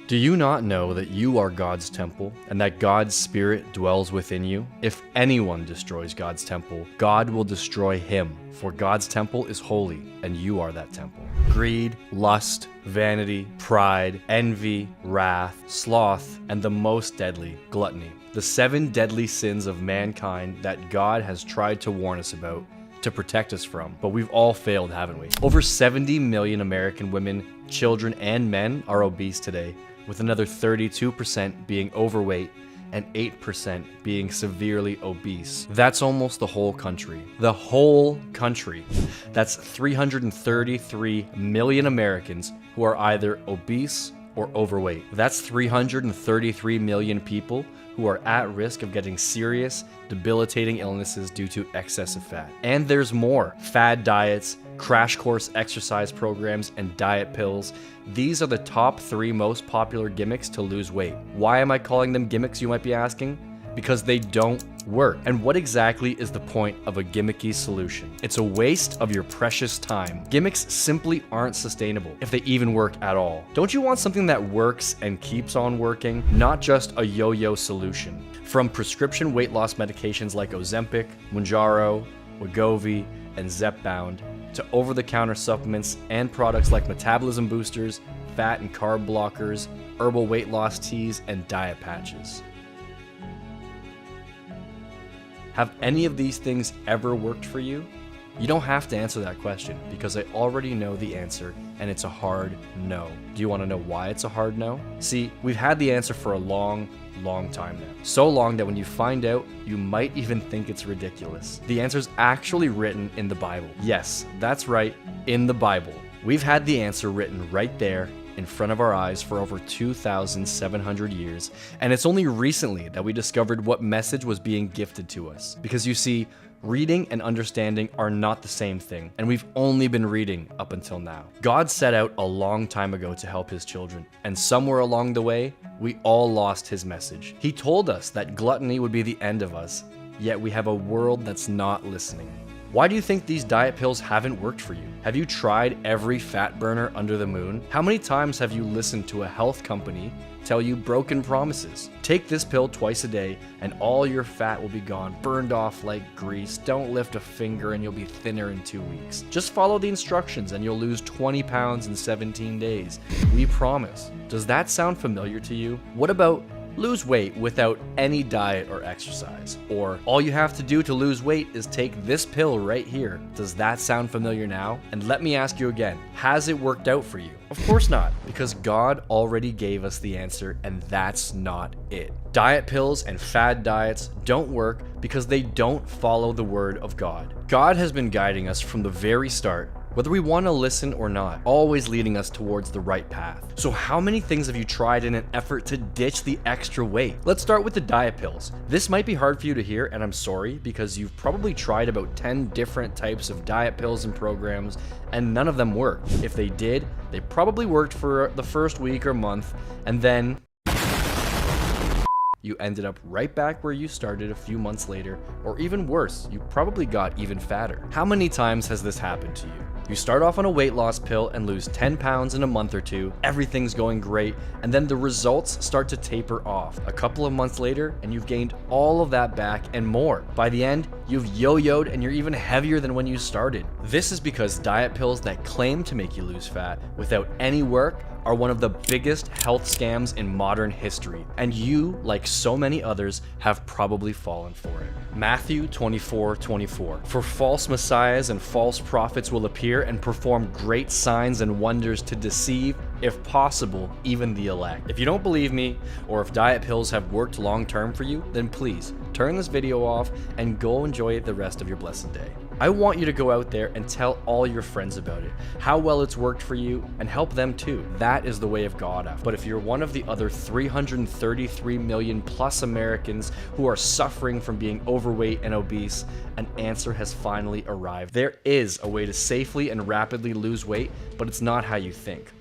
Do you not know that you are God's temple and that God's Spirit dwells within you? If anyone destroys God's temple, God will destroy him, for God's temple is holy and you are that temple. Greed, lust, vanity, pride, envy, wrath, sloth, and the most deadly, gluttony. The 7 deadly sins of mankind that God has tried to warn us about, to protect us from, but we've all failed, haven't we? Over 70 million American women, children, and men are obese today, with another 32% being overweight and 8% being severely obese. That's almost the whole country. The whole country. That's 333 million Americans who are either obese or overweight. That's 333 million people who are at risk of getting serious, debilitating illnesses due to excessive fat. And there's more. Fad diets, crash course exercise programs, and diet pills. These are the top 3 most popular gimmicks to lose weight. Why am I calling them gimmicks, you might be asking? Because they don't work. And what exactly is the point of a gimmicky solution? It's a waste of your precious time. Gimmicks simply aren't sustainable, if they even work at all. Don't you want something that works and keeps on working, not just a yo-yo solution? From prescription weight loss medications like Ozempic, Mounjaro, Wegovy, and Zepbound, to over-the-counter supplements and products like metabolism boosters, fat and carb blockers, herbal weight loss teas, and diet patches. Have any of these things ever worked for you? You don't have to answer that question because I already know the answer, and it's a hard no. Do you want to know why it's a hard no? See, we've had the answer for a long time now. So long that when you find out, you might even think it's ridiculous. The answer's actually written in the Bible. Yes, that's right, in the Bible. We've had the answer written right there in front of our eyes for over 2,700 years, and it's only recently that we discovered what message was being gifted to us. Because you see, reading and understanding are not the same thing, and we've only been reading up until now. God set out a long time ago to help his children, and somewhere along the way, we all lost his message. He told us that gluttony would be the end of us, yet we have a world that's not listening. Why do you think these diet pills haven't worked for you? Have you tried every fat burner under the moon? How many times have you listened to a health company tell you broken promises? Take this pill twice a day and all your fat will be gone, burned off like grease. Don't lift a finger and you'll be thinner in 2 weeks. Just follow the instructions and you'll lose 20 pounds in 17 days. We promise. Does that sound familiar to you? What about lose weight without any diet or exercise? Or all you have to do to lose weight is take this pill right here. Does that sound familiar now? And let me ask you again, has it worked out for you? Of course not, because God already gave us the answer, and that's not it. Diet pills and fad diets don't work because they don't follow the word of God. God has been guiding us from the very start, whether we want to listen or not, always leading us towards the right path. So how many things have you tried in an effort to ditch the extra weight? Let's start with the diet pills. This might be hard for you to hear, and I'm sorry, because you've probably tried about 10 different types of diet pills and programs, and none of them worked. If they did, they probably worked for the first week or month, and then you ended up right back where you started a few months later, or even worse, you probably got even fatter. How many times has this happened to you? You start off on a weight loss pill and lose 10 pounds in a month or two, everything's going great, and then the results start to taper off. A couple of months later, and you've gained all of that back and more. By the end, you've yo-yoed and you're even heavier than when you started. This is because diet pills that claim to make you lose fat without any work are one of the biggest health scams in modern history, and you, like so many others, have probably fallen for it. Matthew 24:24. For false messiahs and false prophets will appear and perform great signs and wonders to deceive, if possible, even the elect. If you don't believe me, or if diet pills have worked long term for you, then please turn this video off and go enjoy the rest of your blessed day. I want you to go out there and tell all your friends about it, how well it's worked for you, and help them too. That is the way of God. But if you're one of the other 333 million plus Americans who are suffering from being overweight and obese, an answer has finally arrived. There is a way to safely and rapidly lose weight, but it's not how you think.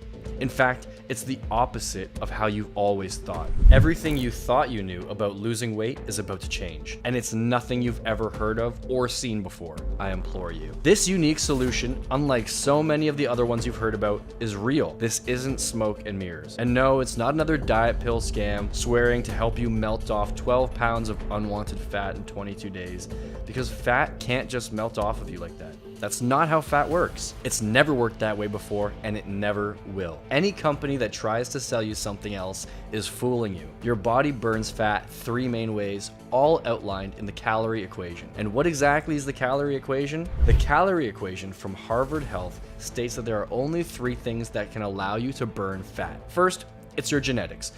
In fact, it's the opposite of how you've always thought. Everything you thought you knew about losing weight is about to change, and it's nothing you've ever heard of or seen before, I implore you. This unique solution, unlike so many of the other ones you've heard about, is real. This isn't smoke and mirrors. And no, it's not another diet pill scam swearing to help you melt off 12 pounds of unwanted fat in 22 days, because fat can't just melt off of you like that. That's not how fat works. It's never worked that way before, and it never will. Any company that tries to sell you something else is fooling you. Your body burns fat 3 main ways, all outlined in the calorie equation. And what exactly is the calorie equation? The calorie equation from Harvard Health states that there are only 3 things that can allow you to burn fat. First, it's your genetics.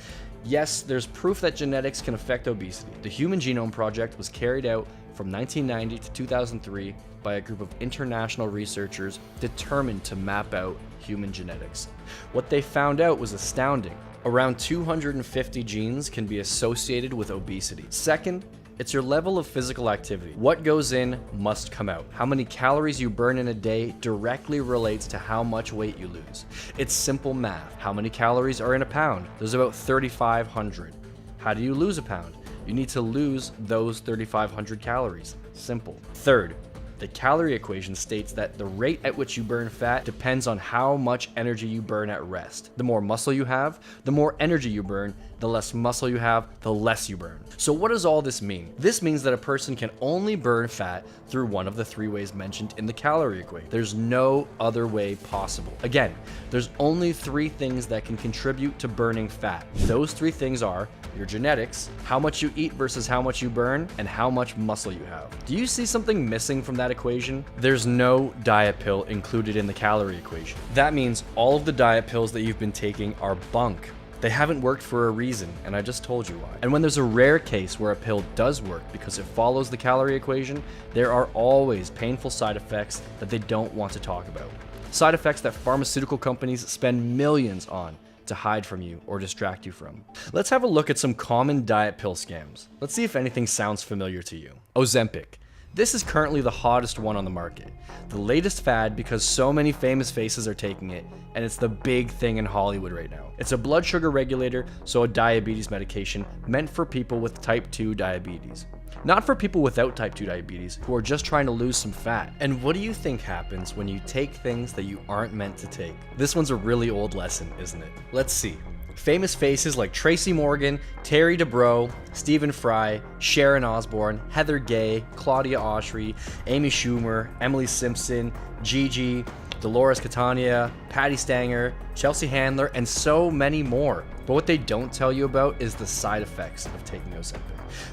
Yes, there's proof that genetics can affect obesity. The Human Genome Project was carried out from 1990 to 2003 by a group of international researchers determined to map out human genetics. What they found out was astounding. Around 250 genes can be associated with obesity. Second, it's your level of physical activity. What goes in must come out. How many calories you burn in a day directly relates to how much weight you lose. It's simple math. How many calories are in a pound? There's about 3,500. How do you lose a pound? You need to lose those 3,500 calories. Simple. Third, the calorie equation states that the rate at which you burn fat depends on how much energy you burn at rest. The more muscle you have, the more energy you burn. The less muscle you have, the less you burn. So what does all this mean? This means that a person can only burn fat through one of the 3 ways mentioned in the calorie equation. There's no other way possible. Again, there's only 3 things that can contribute to burning fat. Those 3 things are your genetics, how much you eat versus how much you burn, and how much muscle you have. Do you see something missing from that equation? There's no diet pill included in the calorie equation. That means all of the diet pills that you've been taking are bunk. They haven't worked for a reason, and I just told you why. And when there's a rare case where a pill does work because it follows the calorie equation, there are always painful side effects that they don't want to talk about. Side effects that pharmaceutical companies spend millions on to hide from you or distract you from. Let's have a look at some common diet pill scams. Let's see if anything sounds familiar to you. Ozempic. This is currently the hottest one on the market. The latest fad because so many famous faces are taking it, and it's the big thing in Hollywood right now. It's a blood sugar regulator, so a diabetes medication meant for people with type 2 diabetes. Not for people without type 2 diabetes who are just trying to lose some fat. And what do you think happens when you take things that you aren't meant to take? This one's a really old lesson, isn't it? Let's see. Famous faces like Tracy Morgan, Terry Dubrow, Stephen Fry, Sharon Osbourne, Heather Gay, Claudia Oshry, Amy Schumer, Emily Simpson, Gigi, Dolores Catania, Patty Stanger, Chelsea Handler, and so many more. But what they don't tell you about is the side effects of taking Ozempic.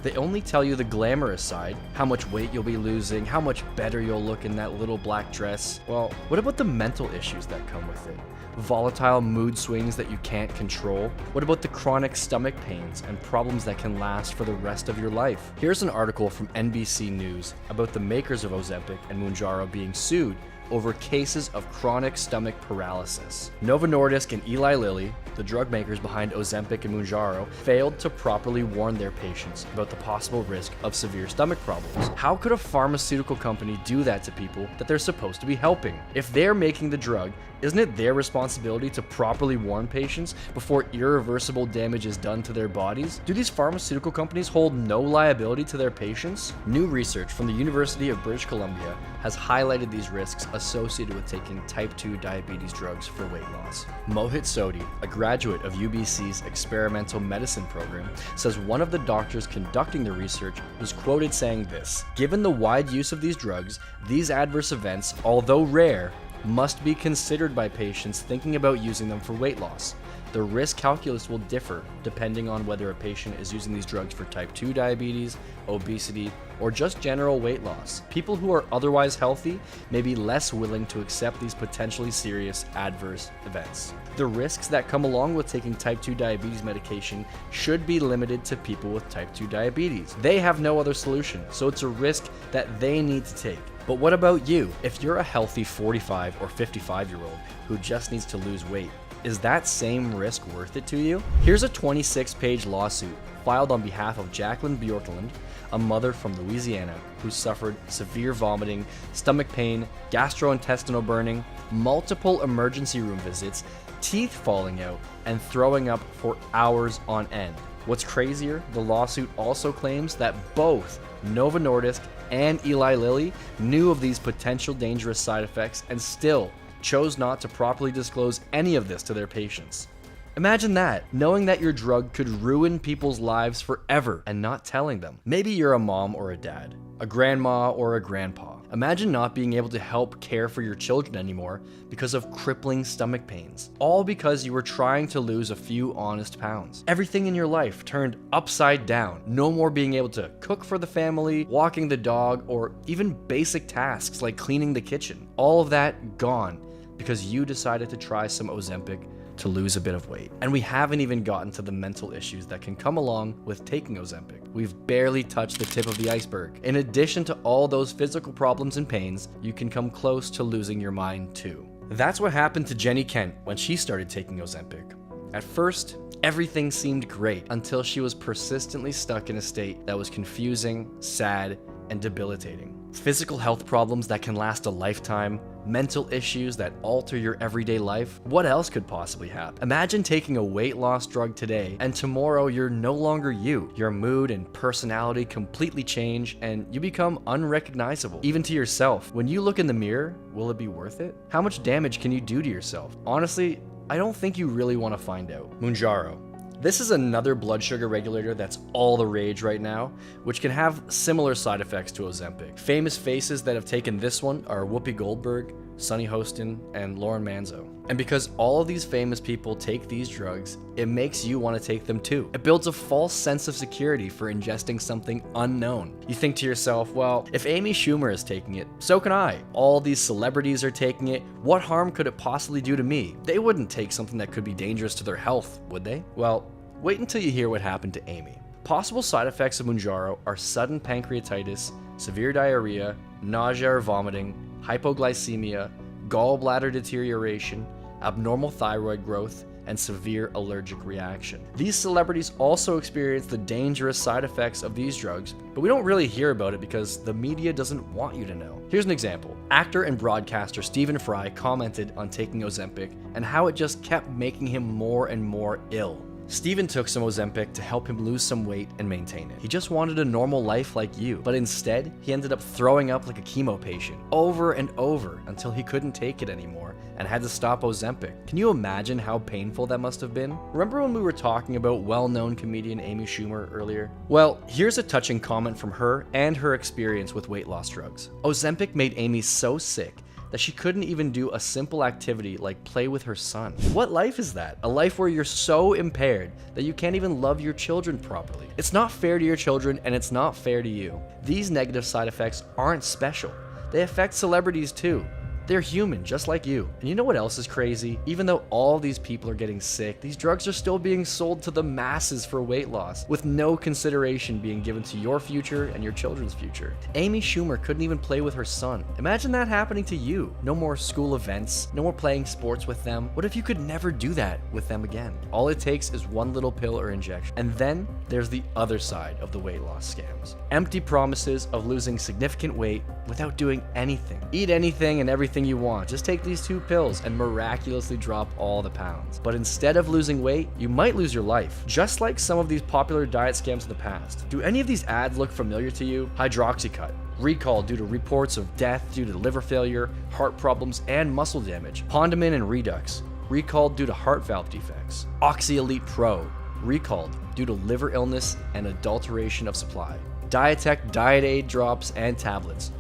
They only tell you the glamorous side, how much weight you'll be losing, how much better you'll look in that little black dress. Well, what about the mental issues that come with it? Volatile mood swings that you can't control? What about the chronic stomach pains and problems that can last for the rest of your life? Here's an article from NBC News about the makers of Ozempic and Mounjaro being sued over cases of chronic stomach paralysis. Novo Nordisk and Eli Lilly, the drug makers behind Ozempic and Mounjaro, failed to properly warn their patients about the possible risk of severe stomach problems. How could a pharmaceutical company do that to people that they're supposed to be helping? If they're making the drug, isn't it their responsibility to properly warn patients before irreversible damage is done to their bodies? Do these pharmaceutical companies hold no liability to their patients? New research from the University of British Columbia has highlighted these risks associated with taking type 2 diabetes drugs for weight loss. Mohit Sodhi, a graduate of UBC's experimental medicine program, says one of the doctors conducting the research was quoted saying this: "Given the wide use of these drugs, these adverse events, although rare, must be considered by patients thinking about using them for weight loss. The risk calculus will differ depending on whether a patient is using these drugs for type 2 diabetes, obesity, or just general weight loss. People who are otherwise healthy may be less willing to accept these potentially serious adverse events. The risks that come along with taking type 2 diabetes medication should be limited to people with type 2 diabetes. They have no other solution, so it's a risk that they need to take. But what about you? If you're a healthy 45 or 55-year-old who just needs to lose weight, is that same risk worth it to you? Here's a 26-page lawsuit filed on behalf of Jacqueline Bjorkland, a mother from Louisiana who suffered severe vomiting, stomach pain, gastrointestinal burning, multiple emergency room visits, teeth falling out, and throwing up for hours on end. What's crazier, the lawsuit also claims that both Novo Nordisk and Eli Lilly knew of these potential dangerous side effects and still chose not to properly disclose any of this to their patients. Imagine that, knowing that your drug could ruin people's lives forever and not telling them. Maybe you're a mom or a dad, a grandma or a grandpa. Imagine not being able to help care for your children anymore because of crippling stomach pains, all because you were trying to lose a few honest pounds. Everything in your life turned upside down. No more being able to cook for the family, walking the dog, or even basic tasks like cleaning the kitchen. All of that gone because you decided to try some Ozempic to lose a bit of weight. And we haven't even gotten to the mental issues that can come along with taking Ozempic. We've barely touched the tip of the iceberg. In addition to all those physical problems and pains, you can come close to losing your mind too. That's what happened to Jenny Kent when she started taking Ozempic. At first, everything seemed great until she was persistently stuck in a state that was confusing, sad, and debilitating. Physical health problems that can last a lifetime, mental issues that alter your everyday life. What else could possibly happen? Imagine taking a weight loss drug today and tomorrow you're no longer you. Your mood and personality completely change and you become unrecognizable, even to yourself. When you look in the mirror, will it be worth it? How much damage can you do to yourself? Honestly, I don't think you really want to find out. Mounjaro. This is another blood sugar regulator that's all the rage right now, which can have similar side effects to Ozempic. Famous faces that have taken this one are Whoopi Goldberg, Sunny Hostin, and Lauren Manzo. And because all of these famous people take these drugs, it makes you want to take them too. It builds a false sense of security for ingesting something unknown. You think to yourself, well, if Amy Schumer is taking it, so can I. All these celebrities are taking it. What harm could it possibly do to me? They wouldn't take something that could be dangerous to their health, would they? Well, wait until you hear what happened to Amy. Possible side effects of Mounjaro are sudden pancreatitis, severe diarrhea, nausea or vomiting, hypoglycemia, gallbladder deterioration, abnormal thyroid growth, and severe allergic reaction. These celebrities also experience the dangerous side effects of these drugs, but we don't really hear about it because the media doesn't want you to know. Here's an example. Actor and broadcaster Stephen Fry commented on taking Ozempic and how it just kept making him more and more ill. Steven took some Ozempic to help him lose some weight and maintain it. He just wanted a normal life like you, but instead, he ended up throwing up like a chemo patient over and over until he couldn't take it anymore and had to stop Ozempic. Can you imagine how painful that must have been? Remember when we were talking about well-known comedian Amy Schumer earlier? Well, here's a touching comment from her and her experience with weight loss drugs. Ozempic made Amy so sick that she couldn't even do a simple activity like play with her son. What life is that? A life where you're so impaired that you can't even love your children properly. It's not fair to your children and it's not fair to you. These negative side effects aren't special. They affect celebrities too. They're human, just like you. And you know what else is crazy? Even though all these people are getting sick, these drugs are still being sold to the masses for weight loss, with no consideration being given to your future and your children's future. Amy Schumer couldn't even play with her son. Imagine that happening to you. No more school events, no more playing sports with them. What if you could never do that with them again? All it takes is one little pill or injection. And then there's the other side of the weight loss scams. Empty promises of losing significant weight without doing anything. Eat anything and everything you want. Just take these 2 pills and miraculously drop all the pounds. But instead of losing weight, you might lose your life. Just like some of these popular diet scams of the past. Do any of these ads look familiar to you? Hydroxycut. Recalled due to reports of death due to liver failure, heart problems, and muscle damage. Pondamin and Redux. Recalled due to heart valve defects. Oxy Elite Pro. Recalled due to liver illness and adulteration of supply. Diatech Diet Aid drops and tablets.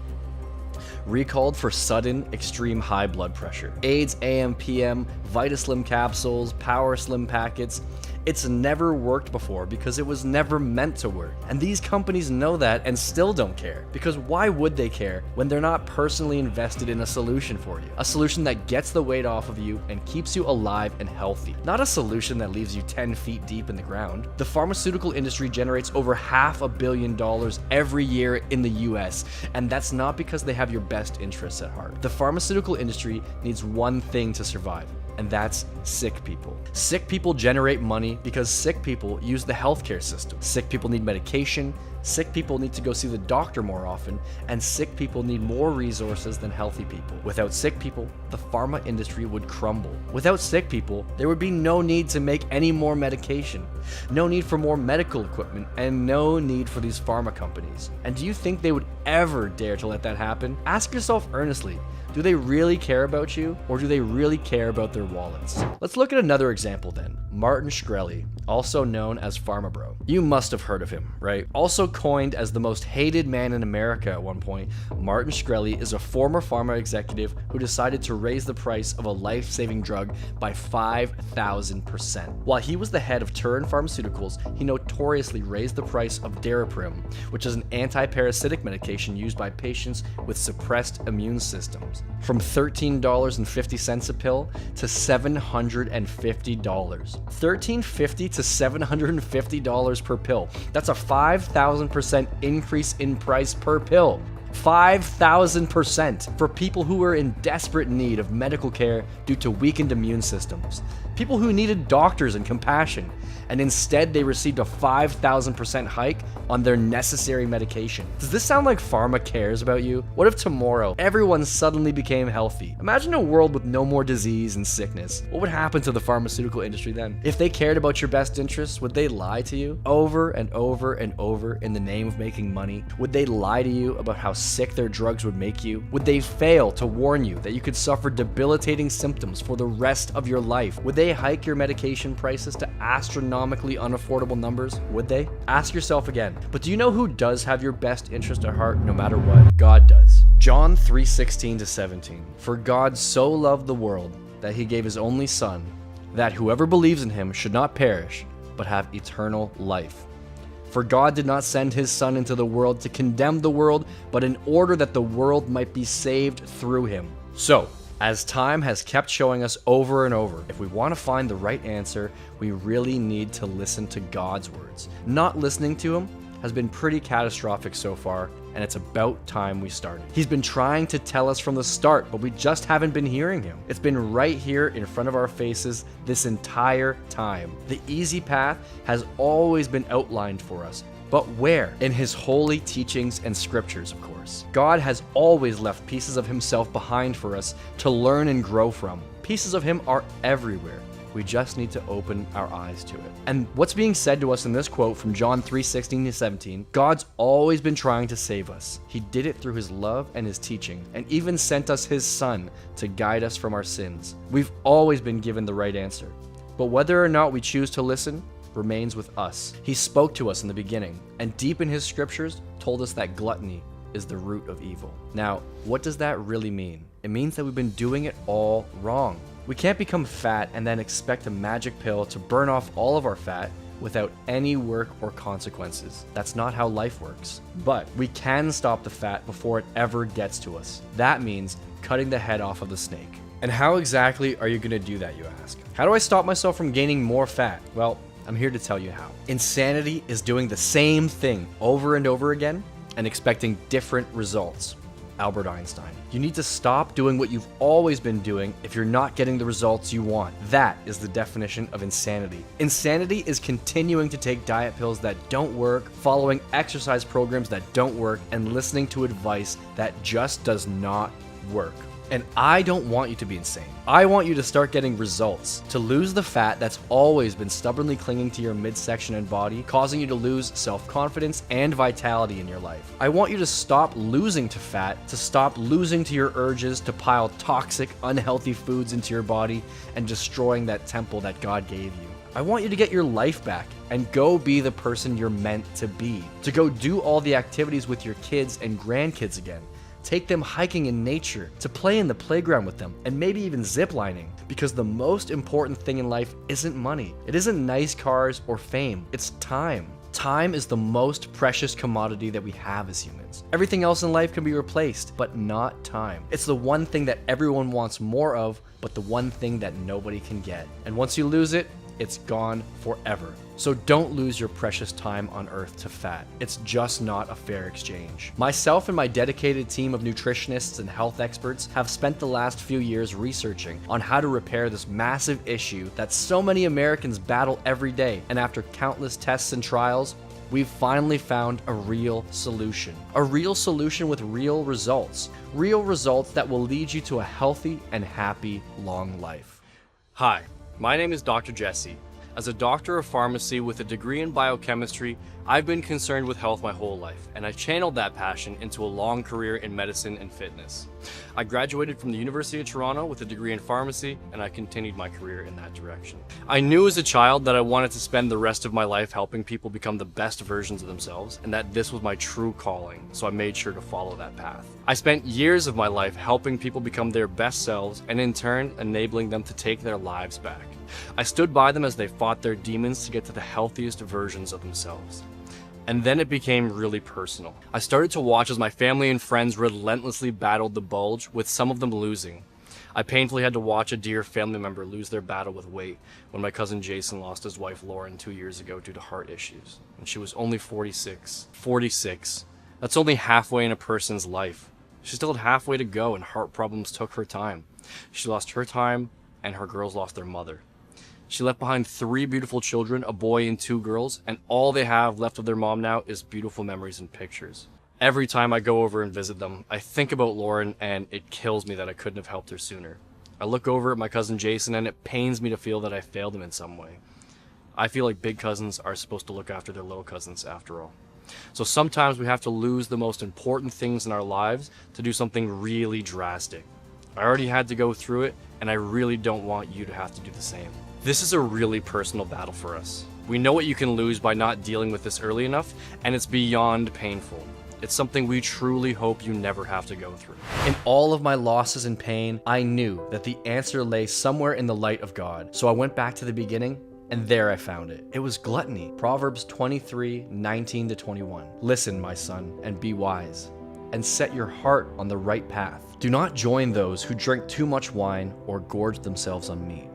Recalled for sudden extreme high blood pressure. AIDS AM/PM, VitaSlim capsules, Power Slim packets. It's never worked before because it was never meant to work. And these companies know that and still don't care. Because why would they care when they're not personally invested in a solution for you? A solution that gets the weight off of you and keeps you alive and healthy. Not a solution that leaves you 10 feet deep in the ground. The pharmaceutical industry generates over $500 million every year in the US, and that's not because they have your best interests at heart. The pharmaceutical industry needs one thing to survive: and that's sick people. Sick people generate money because sick people use the healthcare system. Sick people need medication, sick people need to go see the doctor more often, and sick people need more resources than healthy people. Without sick people, the pharma industry would crumble. Without sick people, there would be no need to make any more medication, no need for more medical equipment, and no need for these pharma companies. And do you think they would ever dare to let that happen? Ask yourself earnestly, do they really care about you, or do they really care about their wallets? Let's look at another example then. Martin Shkreli, also known as Pharma Bro. You must have heard of him, right? Also coined as the most hated man in America at one point, Martin Shkreli is a former pharma executive who decided to raise the price of a life-saving drug by 5,000%. While he was the head of Turin Pharmaceuticals, he notoriously raised the price of Daraprim, which is an anti-parasitic medication used by patients with suppressed immune systems, from $13.50 a pill to $750. $13.50 to $750 per pill. That's a 5,000% increase in price per pill. 5,000% for people who were in desperate need of medical care due to weakened immune systems. People who needed doctors and compassion, and instead they received a 5,000% hike on their necessary medication. Does this sound like pharma cares about you? What if tomorrow everyone suddenly became healthy? Imagine a world with no more disease and sickness. What would happen to the pharmaceutical industry then? If they cared about your best interests, would they lie to you over and over and over in the name of making money? Would they lie to you about how sick their drugs would make you? Would they fail to warn you that you could suffer debilitating symptoms for the rest of your life? Would they hike your medication prices to astronomically unaffordable numbers? Would they? Ask yourself again. But do you know who does have your best interest at heart no matter what? God does. John 3:16-17. For God so loved the world that he gave his only Son, that whoever believes in him should not perish, but have eternal life. For God did not send his Son into the world to condemn the world, but in order that the world might be saved through him. So, as time has kept showing us over and over, if we want to find the right answer, we really need to listen to God's words. Not listening to him has been pretty catastrophic so far, and it's about time we started. He's been trying to tell us from the start, but we just haven't been hearing him. It's been right here in front of our faces this entire time. The easy path has always been outlined for us. But where? In his holy teachings and scriptures, of course. God has always left pieces of himself behind for us to learn and grow from. Pieces of him are everywhere. We just need to open our eyes to it. And what's being said to us in this quote from John 3:16-17, God's always been trying to save us. He did it through his love and his teaching, and even sent us his Son to guide us from our sins. We've always been given the right answer. But whether or not we choose to listen remains with us. He spoke to us in the beginning, and deep in his scriptures told us that gluttony is the root of evil. Now, what does that really mean? It means that we've been doing it all wrong. We can't become fat and then expect a magic pill to burn off all of our fat without any work or consequences. That's not how life works. But we can stop the fat before it ever gets to us. That means cutting the head off of the snake. And how exactly are you going to do that, you ask? How do I stop myself from gaining more fat? Well, I'm here to tell you how. Insanity is doing the same thing over and over again and expecting different results. Albert Einstein. You need to stop doing what you've always been doing if you're not getting the results you want. That is the definition of insanity. Insanity is continuing to take diet pills that don't work, following exercise programs that don't work, and listening to advice that just does not work. And I don't want you to be insane. I want you to start getting results, to lose the fat that's always been stubbornly clinging to your midsection and body, causing you to lose self-confidence and vitality in your life. I want you to stop losing to fat, to stop losing to your urges to pile toxic, unhealthy foods into your body and destroying that temple that God gave you. I want you to get your life back and go be the person you're meant to be, to go do all the activities with your kids and grandkids again. Take them hiking in nature, to play in the playground with them, and maybe even ziplining. Because the most important thing in life isn't money. It isn't nice cars or fame. It's time. Time is the most precious commodity that we have as humans. Everything else in life can be replaced, but not time. It's the one thing that everyone wants more of, but the one thing that nobody can get. And once you lose it, it's gone forever. So don't lose your precious time on earth to fat. It's just not a fair exchange. Myself and my dedicated team of nutritionists and health experts have spent the last few years researching on how to repair this massive issue that so many Americans battle every day. And after countless tests and trials, we've finally found a real solution. A real solution with real results. Real results that will lead you to a healthy and happy long life. Hi, my name is Dr. Jesse. As a doctor of pharmacy with a degree in biochemistry, I've been concerned with health my whole life, and I channeled that passion into a long career in medicine and fitness. I graduated from the University of Toronto with a degree in pharmacy, and I continued my career in that direction. I knew as a child that I wanted to spend the rest of my life helping people become the best versions of themselves, and that this was my true calling, so I made sure to follow that path. I spent years of my life helping people become their best selves, and in turn, enabling them to take their lives back. I stood by them as they fought their demons to get to the healthiest versions of themselves. And then it became really personal. I started to watch as my family and friends relentlessly battled the bulge, with some of them losing. I painfully had to watch a dear family member lose their battle with weight when my cousin Jason lost his wife Lauren 2 years ago due to heart issues. And she was only 46. 46. That's only halfway in a person's life. She still had halfway to go, and heart problems took her time. She lost her time, and her girls lost their mother. She left behind 3 beautiful children, a boy and 2 girls, and all they have left of their mom now is beautiful memories and pictures. Every time I go over and visit them, I think about Lauren, and it kills me that I couldn't have helped her sooner. I look over at my cousin Jason, and it pains me to feel that I failed him in some way. I feel like big cousins are supposed to look after their little cousins after all. So sometimes we have to lose the most important things in our lives to do something really drastic. I already had to go through it, and I really don't want you to have to do the same. This is a really personal battle for us. We know what you can lose by not dealing with this early enough, and it's beyond painful. It's something we truly hope you never have to go through. In all of my losses and pain, I knew that the answer lay somewhere in the light of God. So I went back to the beginning, and there I found it. It was gluttony. Proverbs 23:19-21. Listen, my son, and be wise, and set your heart on the right path. Do not join those who drink too much wine or gorge themselves on meat.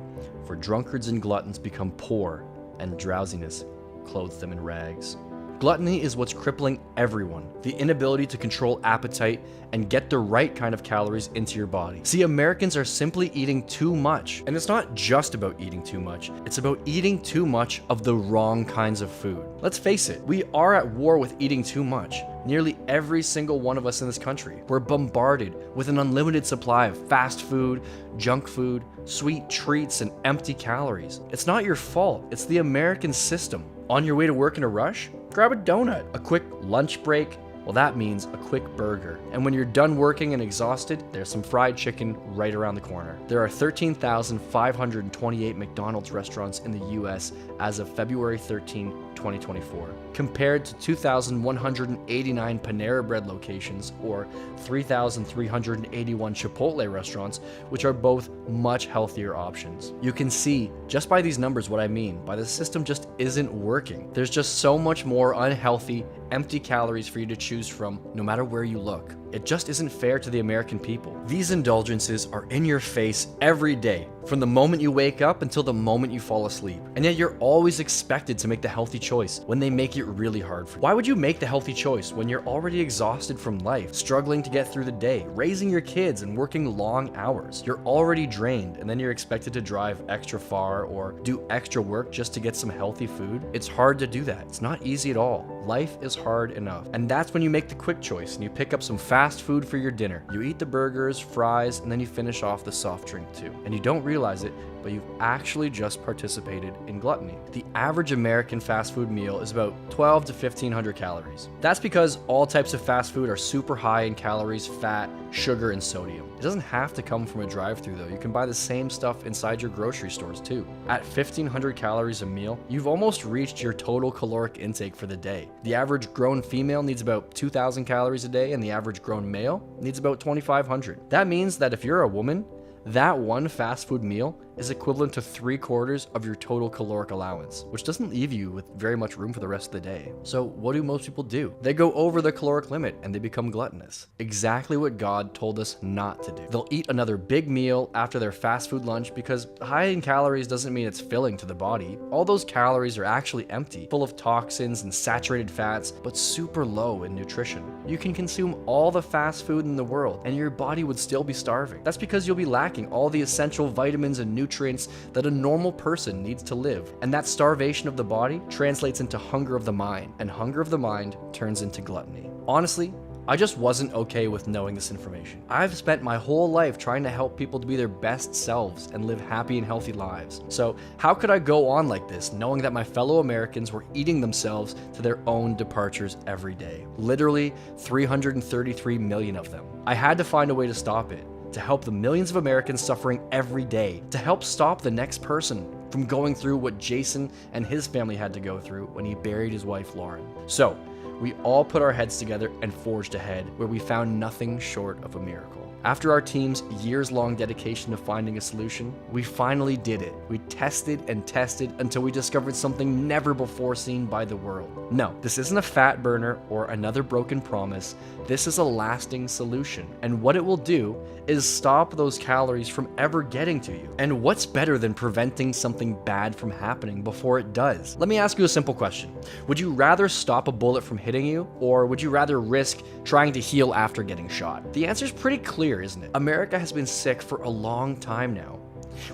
For drunkards and gluttons become poor, and drowsiness clothes them in rags. Gluttony is what's crippling everyone. The inability to control appetite and get the right kind of calories into your body. See, Americans are simply eating too much. And it's not just about eating too much. It's about eating too much of the wrong kinds of food. Let's face it, we are at war with eating too much. Nearly every single one of us in this country. We're bombarded with an unlimited supply of fast food, junk food, sweet treats, and empty calories. It's not your fault. It's the American system. On your way to work in a rush? Grab a donut. A quick lunch break? Well, that means a quick burger. And when you're done working and exhausted, there's some fried chicken right around the corner. There are 13,528 McDonald's restaurants in the US as of February 13, 2024, compared to 2,189 Panera Bread locations or 3,381 Chipotle restaurants, which are both much healthier options. You can see just by these numbers what I mean by the system just isn't working. There's just so much more unhealthy, empty calories for you to choose from no matter where you look. It just isn't fair to the American people. These indulgences are in your face every day, from the moment you wake up until the moment you fall asleep. And yet you're always expected to make the healthy choice when they make it really hard for you. Why would you make the healthy choice when you're already exhausted from life, struggling to get through the day, raising your kids and working long hours? You're already drained, and then you're expected to drive extra far or do extra work just to get some healthy food? It's hard to do that. It's not easy at all. Life is hard enough. And that's when you make the quick choice and you pick up some fast food for your dinner. You eat the burgers, fries, and then you finish off the soft drink too. And you don't realize it, but you've actually just participated in gluttony. The average American fast food meal is about 12 to 1,500 calories. That's because all types of fast food are super high in calories, fat, sugar, and sodium. It doesn't have to come from a drive-thru though. You can buy the same stuff inside your grocery stores too. At 1,500 calories a meal, you've almost reached your total caloric intake for the day. The average grown female needs about 2,000 calories a day, and the average grown male needs about 2,500. That means that if you're a woman, that one fast food meal is equivalent to 3/4 of your total caloric allowance, which doesn't leave you with very much room for the rest of the day. So what do most people do? They go over the caloric limit and they become gluttonous. Exactly what God told us not to do. They'll eat another big meal after their fast food lunch because high in calories doesn't mean it's filling to the body. All those calories are actually empty, full of toxins and saturated fats, but super low in nutrition. You can consume all the fast food in the world and your body would still be starving. That's because you'll be lacking all the essential vitamins and nutrients that a normal person needs to live. And that starvation of the body translates into hunger of the mind, and hunger of the mind turns into gluttony. Honestly, I just wasn't okay with knowing this information. I've spent my whole life trying to help people to be their best selves and live happy and healthy lives. So how could I go on like this knowing that my fellow Americans were eating themselves to their own departures every day? Literally 333 million of them. I had to find a way to stop it, to help the millions of Americans suffering every day, to help stop the next person from going through what Jason and his family had to go through when he buried his wife Lauren. So we all put our heads together and forged ahead, where we found nothing short of a miracle. After our team's years-long dedication to finding a solution, we finally did it. We tested and tested until we discovered something never before seen by the world. No, this isn't a fat burner or another broken promise. This is a lasting solution. And what it will do is stop those calories from ever getting to you. And what's better than preventing something bad from happening before it does? Let me ask you a simple question. Would you rather stop a bullet from hitting you, or would you rather risk trying to heal after getting shot? The answer's pretty clear, isn't it? America has been sick for a long time now.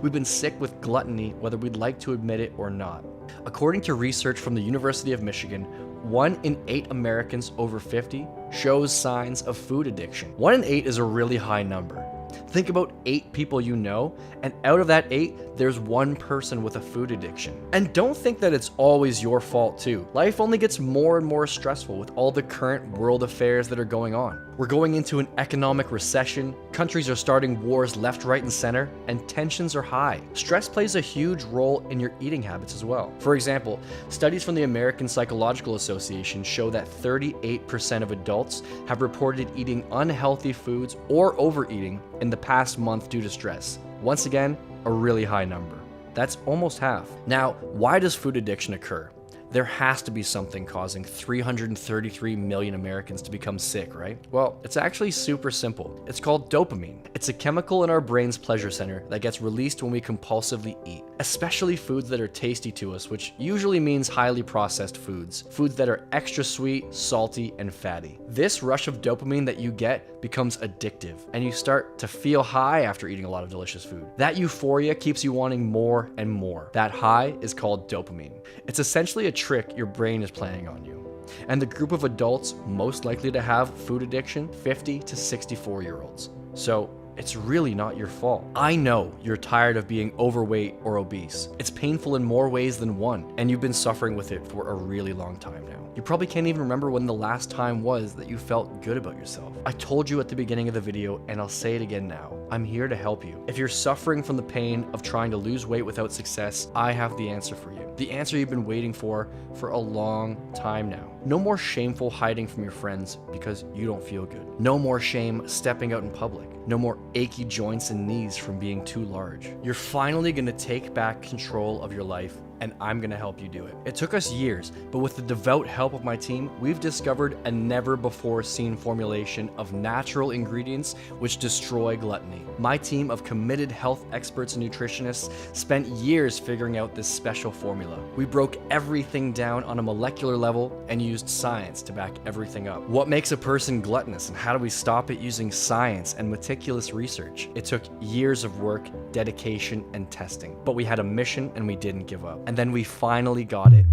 We've been sick with gluttony, whether we'd like to admit it or not. According to research from the University of Michigan, 1 in 8 Americans over 50 shows signs of food addiction. 1 in 8 is a really high number. Think about 8 people you know, and out of that 8, there's 1 person with a food addiction. And don't think that it's always your fault too. Life only gets more and more stressful with all the current world affairs that are going on. We're going into an economic recession, countries are starting wars left, right, and center, and tensions are high. Stress plays a huge role in your eating habits as well. For example, studies from the American Psychological Association show that 38% of adults have reported eating unhealthy foods or overeating in the past month due to stress. Once again, a really high number. That's almost half. Now, why does food addiction occur? There has to be something causing 333 million Americans to become sick, right? Well, it's actually super simple. It's called dopamine. It's a chemical in our brain's pleasure center that gets released when we compulsively eat, especially foods that are tasty to us, which usually means highly processed foods, foods that are extra sweet, salty, and fatty. This rush of dopamine that you get becomes addictive, and you start to feel high after eating a lot of delicious food. That euphoria keeps you wanting more and more. That high is called dopamine. It's essentially a trick your brain is playing on you. And the group of adults most likely to have food addiction, 50 to 64-year-olds. So it's really not your fault. I know you're tired of being overweight or obese. It's painful in more ways than one, and you've been suffering with it for a really long time now. You probably can't even remember when the last time was that you felt good about yourself. I told you at the beginning of the video, and I'll say it again now. I'm here to help you. If you're suffering from the pain of trying to lose weight without success, I have the answer for you. The answer you've been waiting for a long time now. No more shameful hiding from your friends because you don't feel good. No more shame stepping out in public. No more achy joints and knees from being too large. You're finally gonna take back control of your life, and I'm gonna help you do it. It took us years, but with the devout help of my team, we've discovered a never before seen formulation of natural ingredients which destroy gluttony. My team of committed health experts and nutritionists spent years figuring out this special formula. We broke everything down on a molecular level and used science to back everything up. What makes a person gluttonous, and how do we stop it using science and meticulous research? It took years of work, dedication, and testing, but we had a mission and we didn't give up. And then we finally got it.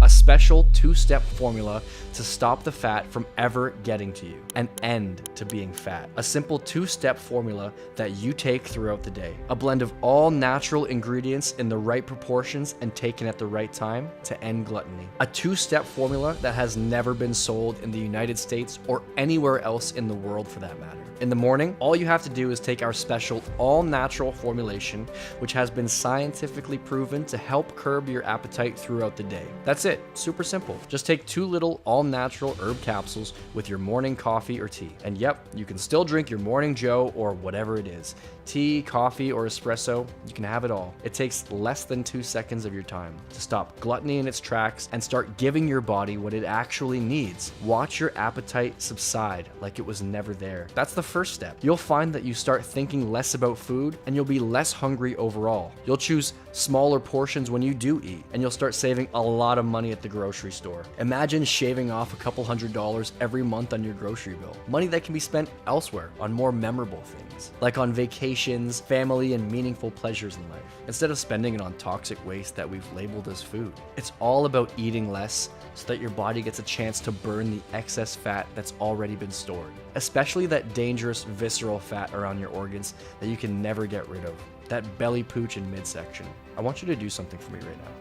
A special 2-step formula to stop the fat from ever getting to you, an end to being fat. A simple 2-step formula that you take throughout the day. A blend of all natural ingredients in the right proportions and taken at the right time to end gluttony. A 2-step formula that has never been sold in the United States or anywhere else in the world for that matter. In the morning, all you have to do is take our special all-natural formulation, which has been scientifically proven to help curb your appetite throughout the day. That's it. Super simple. Just take 2 little all-natural herb capsules with your morning coffee or tea. And yep, you can still drink your morning Joe or whatever it is. Tea, coffee, or espresso, you can have it all. It takes less than 2 seconds of your time to stop gluttony in its tracks and start giving your body what it actually needs. Watch your appetite subside like it was never there. That's the first step. You'll find that you start thinking less about food and you'll be less hungry overall. You'll choose smaller portions when you do eat, and you'll start saving a lot of money at the grocery store. Imagine shaving off a couple $100s every month on your grocery bill. Money that can be spent elsewhere on more memorable things, like on vacations, family, and meaningful pleasures in life, instead of spending it on toxic waste that we've labeled as food. It's all about eating less so that your body gets a chance to burn the excess fat that's already been stored, especially that dangerous visceral fat around your organs that you can never get rid of, that belly pooch in midsection. I want you to do something for me right now.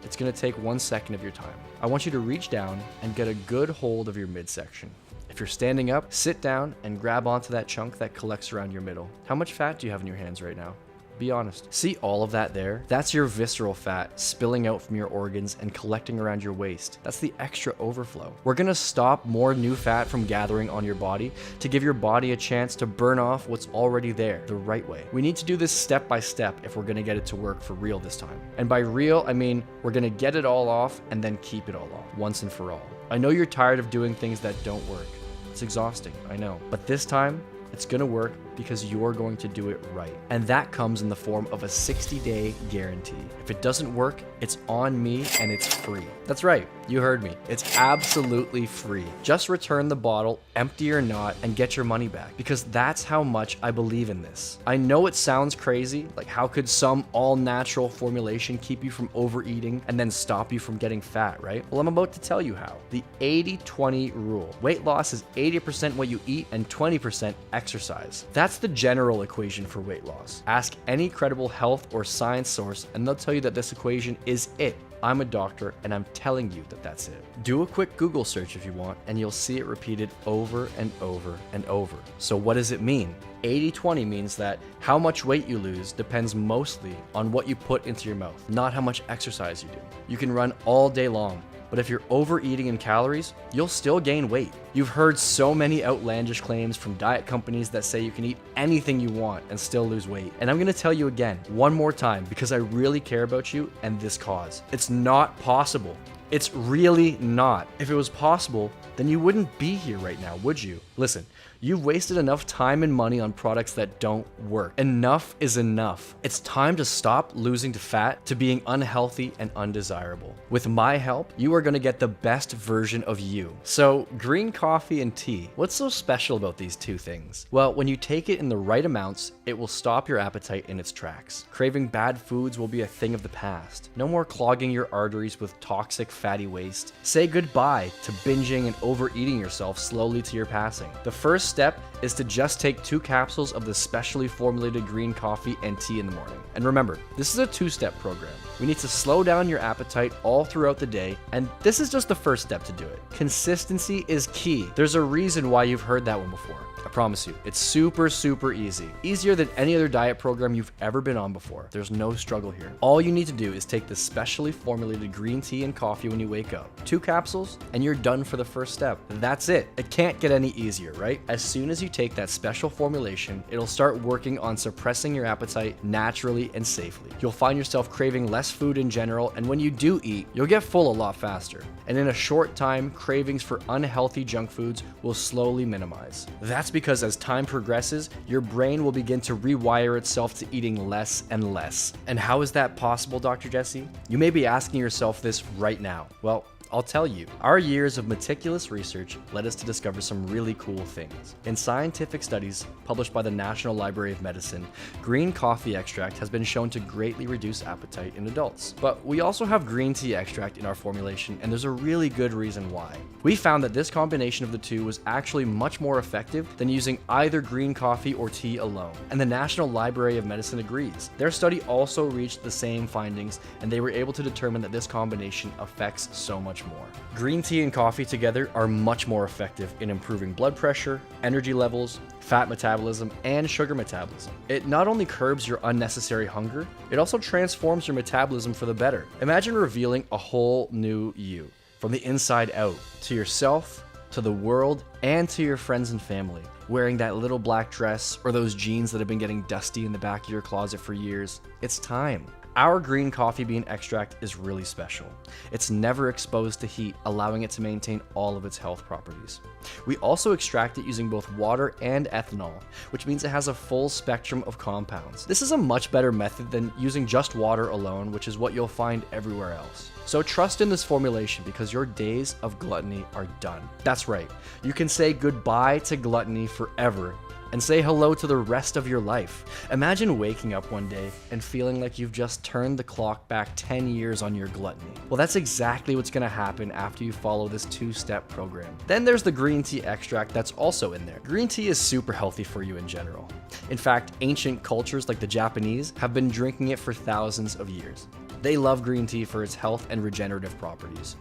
It's gonna take 1 second of your time. I want you to reach down and get a good hold of your midsection. If you're standing up, sit down and grab onto that chunk that collects around your middle. How much fat do you have in your hands right now? Be honest. See all of that there? That's your visceral fat spilling out from your organs and collecting around your waist. That's the extra overflow. We're gonna stop more new fat from gathering on your body to give your body a chance to burn off what's already there the right way. We need to do this step by step if we're gonna get it to work for real this time. And by real, I mean we're gonna get it all off and then keep it all off once and for all. I know you're tired of doing things that don't work. It's exhausting, I know. But this time, it's gonna work because you're going to do it right. And that comes in the form of a 60-day guarantee. If it doesn't work, it's on me and it's free. That's right, you heard me. It's absolutely free. Just return the bottle, empty or not, and get your money back, because that's how much I believe in this. I know it sounds crazy, like how could some all-natural formulation keep you from overeating and then stop you from getting fat, right? Well, I'm about to tell you how. The 80-20 rule. Weight loss is 80% what you eat and 20% exercise. That's the general equation for weight loss. Ask any credible health or science source and they'll tell you that this equation is it. I'm a doctor and I'm telling you that that's it. Do a quick Google search if you want and you'll see it repeated over and over and over. So what does it mean? 80-20 means that how much weight you lose depends mostly on what you put into your mouth, not how much exercise you do. You can run all day long, but if you're overeating in calories, you'll still gain weight. You've heard so many outlandish claims from diet companies that say you can eat anything you want and still lose weight. And I'm gonna tell you again, one more time, because I really care about you and this cause. It's not possible. It's really not. If it was possible, then you wouldn't be here right now, would you? Listen, you've wasted enough time and money on products that don't work. Enough is enough. It's time to stop losing to fat, to being unhealthy and undesirable. With my help, you are gonna get the best version of you. So, green coffee and tea, what's so special about these two things? Well, when you take it in the right amounts, it will stop your appetite in its tracks. Craving bad foods will be a thing of the past. No more clogging your arteries with toxic fatty waste. Say goodbye to binging and overeating yourself slowly to your passing. The first step is to just take 2 capsules of the specially formulated green coffee and tea in the morning. And remember, this is a 2-step program. We need to slow down your appetite all throughout the day, and this is just the first step to do it. Consistency is key. There's a reason why you've heard that one before. I promise you, it's super easy. Easier than any other diet program you've ever been on before. There's no struggle here. All you need to do is take the specially formulated green tea and coffee when you wake up. 2 capsules, and you're done for the first step. That's it. It can't get any easier, right? As soon as you take that special formulation, it'll start working on suppressing your appetite naturally and safely. You'll find yourself craving less food in general, and when you do eat, you'll get full a lot faster. And in a short time, cravings for unhealthy junk foods will slowly minimize. That's because as time progresses, your brain will begin to rewire itself to eating less and less. And how is that possible, Dr. Jesse? You may be asking yourself this right now. Well, I'll tell you. Our years of meticulous research led us to discover some really cool things. In scientific studies published by the National Library of Medicine, green coffee extract has been shown to greatly reduce appetite in adults. But we also have green tea extract in our formulation, and there's a really good reason why. We found that this combination of the two was actually much more effective than using either green coffee or tea alone. And the National Library of Medicine agrees. Their study also reached the same findings, and they were able to determine that this combination affects so much more. Green tea and coffee together are much more effective in improving blood pressure, energy levels, fat metabolism, and sugar metabolism. It not only curbs your unnecessary hunger, it also transforms your metabolism for the better. Imagine revealing a whole new you, from the inside out, to yourself, to the world, and to your friends and family. Wearing that little black dress or those jeans that have been getting dusty in the back of your closet for years, it's time. Our green coffee bean extract is really special. It's never exposed to heat, allowing it to maintain all of its health properties. We also extract it using both water and ethanol, which means it has a full spectrum of compounds. This is a much better method than using just water alone, which is what you'll find everywhere else. So trust in this formulation because your days of gluttony are done. That's right, you can say goodbye to gluttony forever and say hello to the rest of your life. Imagine waking up one day and feeling like you've just turned the clock back 10 years on your gluttony. Well, that's exactly what's gonna happen after you follow this 2-step program. Then there's the green tea extract that's also in there. Green tea is super healthy for you in general. In fact, ancient cultures like the Japanese have been drinking it for thousands of years. They love green tea for its health and regenerative properties.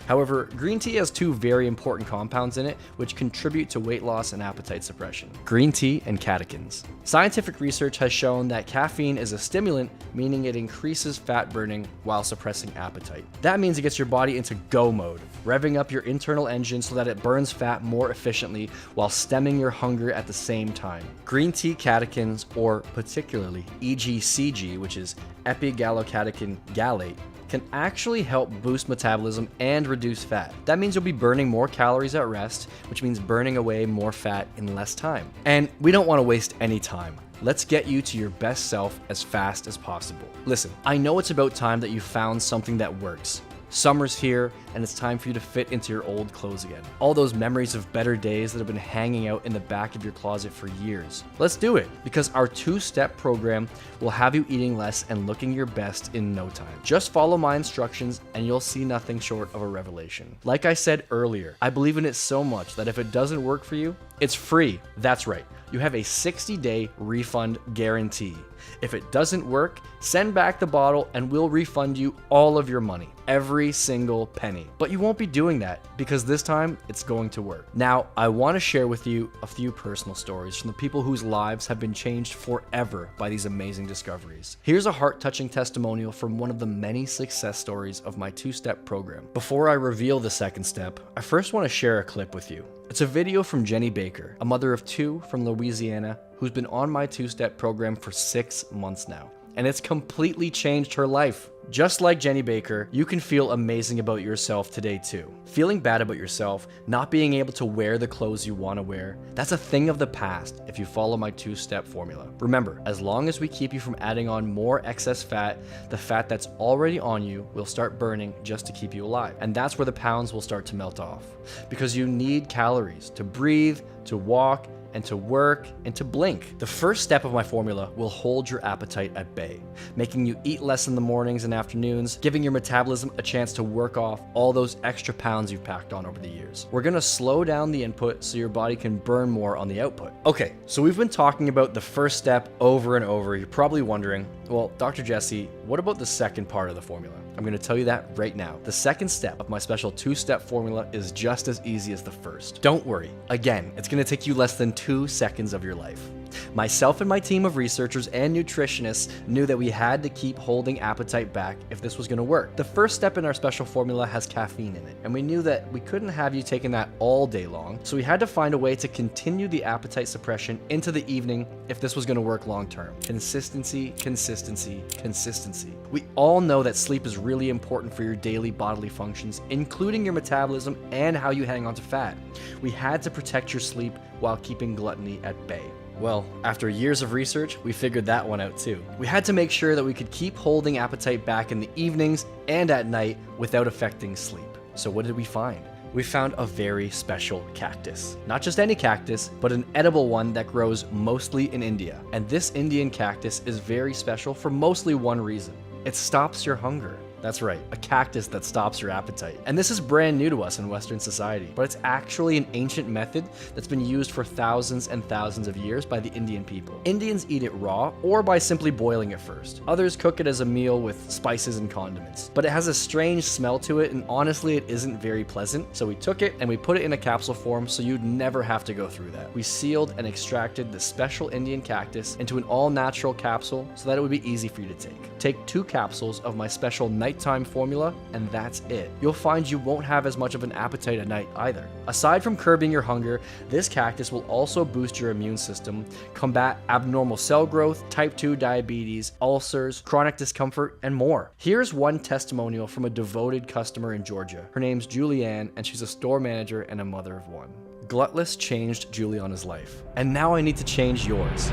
However, green tea has 2 very important compounds in it which contribute to weight loss and appetite suppression: green tea and catechins. Scientific research has shown that caffeine is a stimulant, meaning it increases fat burning while suppressing appetite. That means it gets your body into go mode, revving up your internal engine so that it burns fat more efficiently while stemming your hunger at the same time. Green tea catechins, or particularly EGCG, which is epigallocatechin gallate, can actually help boost metabolism and reduce fat. That means you'll be burning more calories at rest, which means burning away more fat in less time. And we don't want to waste any time. Let's get you to your best self as fast as possible. Listen, I know it's about time that you found something that works. Summer's here, and it's time for you to fit into your old clothes again. All those memories of better days that have been hanging out in the back of your closet for years. Let's do it, because our 2-step program will have you eating less and looking your best in no time. Just follow my instructions, and you'll see nothing short of a revelation. Like I said earlier, I believe in it so much that if it doesn't work for you, it's free. That's right. You have a 60-day refund guarantee. If it doesn't work, send back the bottle and we'll refund you all of your money, every single penny. But you won't be doing that because this time it's going to work. Now, I want to share with you a few personal stories from the people whose lives have been changed forever by these amazing discoveries. Here's a heart-touching testimonial from one of the many success stories of my 2-step program. Before I reveal the 2nd step, I first want to share a clip with you. It's a video from Jenny Baker, a mother of 2 from Louisiana, who's been on my 2-step program for 6 months now. And it's completely changed her life. Just like Jenny Baker, you can feel amazing about yourself today too. Feeling bad about yourself, not being able to wear the clothes you want to wear, that's a thing of the past if you follow my 2-step formula. Remember, as long as we keep you from adding on more excess fat, the fat that's already on you will start burning just to keep you alive. And that's where the pounds will start to melt off. Because you need calories to breathe, to walk, and to work, and to blink. The first step of my formula will hold your appetite at bay, making you eat less in the mornings and afternoons, giving your metabolism a chance to work off all those extra pounds you've packed on over the years. We're gonna slow down the input so your body can burn more on the output. Okay, so we've been talking about the first step over and over. You're probably wondering, well, Dr. Jesse, what about the second part of the formula? I'm going to tell you that right now. The second step of my special 2-step formula is just as easy as the first. Don't worry. Again, it's going to take you less than 2 seconds of your life. Myself and my team of researchers and nutritionists knew that we had to keep holding appetite back if this was going to work. The first step in our special formula has caffeine in it, and we knew that we couldn't have you taking that all day long, so we had to find a way to continue the appetite suppression into the evening if this was going to work long term. Consistency, consistency, consistency. We all know that sleep is really important for your daily bodily functions, including your metabolism and how you hang on to fat. We had to protect your sleep while keeping gluttony at bay. Well, after years of research, we figured that one out too. We had to make sure that we could keep holding appetite back in the evenings and at night without affecting sleep. So what did we find? We found a very special cactus. Not just any cactus, but an edible one that grows mostly in India. And this Indian cactus is very special for mostly one reason. It stops your hunger. That's right, a cactus that stops your appetite. And this is brand new to us in Western society, but it's actually an ancient method that's been used for thousands and thousands of years by the Indian people. Indians eat it raw or by simply boiling it first. Others cook it as a meal with spices and condiments. But it has a strange smell to it, and honestly, it isn't very pleasant. So we took it and we put it in a capsule form so you'd never have to go through that. We sealed and extracted the special Indian cactus into an all-natural capsule so that it would be easy for you to take. Take 2 capsules of my special night nighttime formula, and that's it. You'll find you won't have as much of an appetite at night either. Aside from curbing your hunger, this cactus will also boost your immune system, combat abnormal cell growth, type 2 diabetes, ulcers, chronic discomfort, and more. Here's one testimonial from a devoted customer in Georgia. Her name's Julianne, and she's a store manager and a mother of one. GlutLess changed Juliana's life, and now I need to change yours.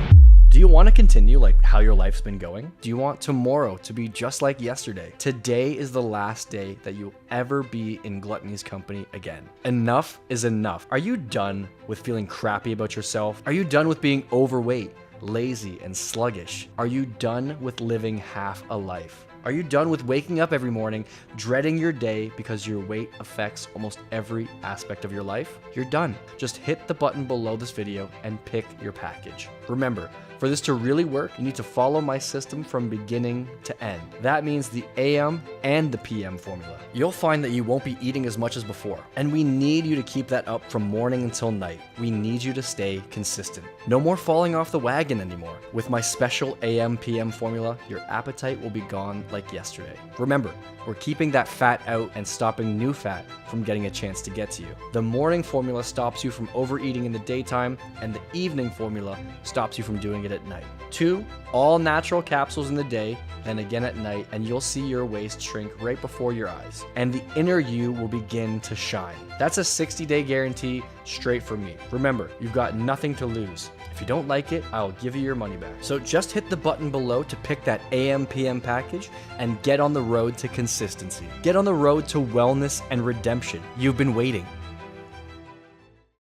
Do you want to continue like how your life's been going? Do you want tomorrow to be just like yesterday? Today is the last day that you'll ever be in gluttony's company again. Enough is enough. Are you done with feeling crappy about yourself? Are you done with being overweight, lazy, and sluggish? Are you done with living half a life? Are you done with waking up every morning, dreading your day because your weight affects almost every aspect of your life? You're done. Just hit the button below this video and pick your package. Remember, for this to really work, you need to follow my system from beginning to end. That means the AM and the PM formula. You'll find that you won't be eating as much as before, and we need you to keep that up from morning until night. We need you to stay consistent. No more falling off the wagon anymore. With my special AM PM formula, your appetite will be gone like yesterday. Remember, we're keeping that fat out and stopping new fat from getting a chance to get to you. The morning formula stops you from overeating in the daytime, and the evening formula stops you from doing it at night. 2 all-natural capsules in the day, then again at night, and you'll see your waist shrink right before your eyes, and the inner you will begin to shine. That's a 60-day guarantee straight from me. Remember, you've got nothing to lose. If you don't like it, I'll give you your money back. So just hit the button below to pick that AM PM package and get on the road to consistency. Get on the road to wellness and redemption. You've been waiting.